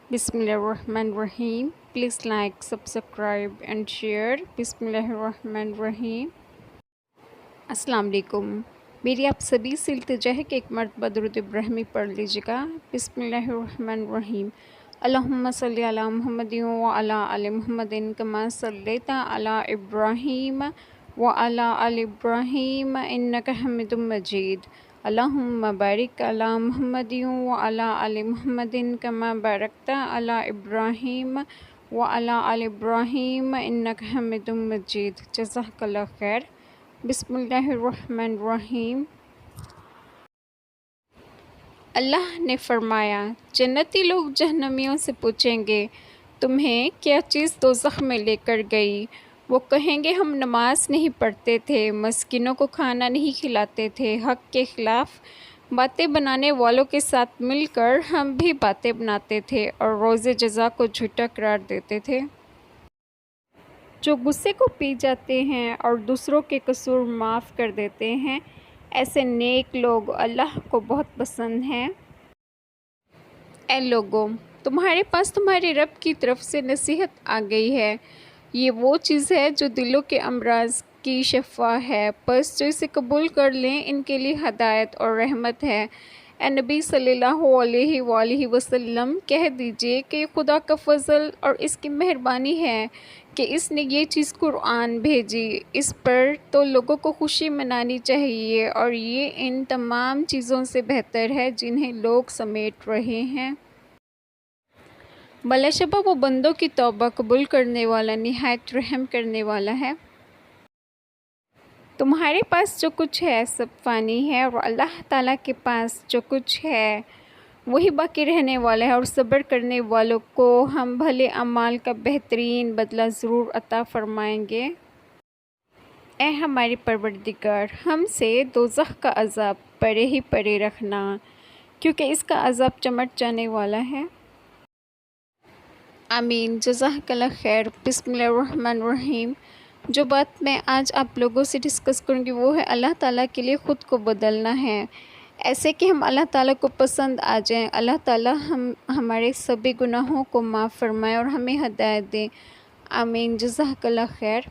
Bismillahirrahmanirrahim. Please like, subscribe and share. Bismillahirrahmanirrahim. अस्सलाम वालेकुम। मेरी आप सभी से इल्तिजा है कि एक मरतबा दुरूद इब्राहिमी पढ़ लीजिएगा। बिस्मिल्लाहिर्रहमानिर्रहीम। अल्लाहुम्मा सल्ली अला मुहम्मदिन व अला आलि मुहम्मदिन कमा सल्लैता अला इब्राहीम व अला आलि इब्राहीम इन्नका हमीदुम मजीद। अल्लाहुम्मा बारिक अला मुहम्मदिन व अला आलि मुहम्मदिन कमा बारकता अला इब्राहीम व अला आलि इब्राहीम इन्नका हमीदुम मजीद। जज़ाकल्लाह खैर। बिस्मिल्लाहिर्रहमानिर्रहीम। अल्लाह ने फरमाया, जन्नती लोग जहन्नमियों से पूछेंगे, तुम्हें क्या चीज़ दोज़ख में लेकर गई? वो कहेंगे, हम नमाज नहीं पढ़ते थे, मस्किनों को खाना नहीं खिलाते थे, हक़ के ख़िलाफ़ बातें बनाने वालों के साथ मिलकर हम भी बातें बनाते थे और रोज़े जज़ा को झूठा करार देते थे। जो गुस्से को पी जाते हैं और दूसरों के कसूर माफ़ कर देते हैं, ऐसे नेक लोग अल्लाह को बहुत पसंद हैं। ऐ लोगों, तुम्हारे पास तुम्हारे रब की तरफ से नसीहत आ गई है। ये वो चीज़ है जो दिलों के अमराज की शफा है, बस जो इसे कबूल कर लें इनके लिए हदायत और रहमत है। ए नबी सल्लल्लाहु अलैहि वसल्लम, कह दीजिए कि खुदा का फ़ज़ल और इसकी मेहरबानी है कि इसने ये चीज़ कुरान भेजी। इस पर तो लोगों को खुशी मनानी चाहिए और ये इन तमाम चीज़ों से बेहतर है जिन्हें लोग समेट रहे हैं। बलाशबा वो बंदों की तौबा कबूल करने वाला, निहायत रहम करने वाला है। तुम्हारे पास जो कुछ है सब फ़ानी है और अल्लाह ताला के पास जो कुछ है वही बाकी रहने वाला है, और सब्र करने वालों को हम भले अमाल का बेहतरीन बदला ज़रूर अता फ़रमाएंगे। ए हमारे परवरदिगार, हमसे दोज़ख का अज़ाब परे ही परे रखना, क्योंकि इसका अज़ाब चमट जाने वाला है। आमीन। जज़ाकल्लाह खैर। बिस्मिल्लाहिर्रहमानिर्रहीम। जो बात मैं आज आप लोगों से डिस्कस करूँगी वो है अल्लाह ताला के लिए ख़ुद को बदलना है, ऐसे कि हम अल्लाह ताला को पसंद आ जाएं। अल्लाह ताला हमारे सभी गुनाहों को माफ़ फरमाए और हमें हदायत दें। आमीन। जज़ाकल्लाह खैर।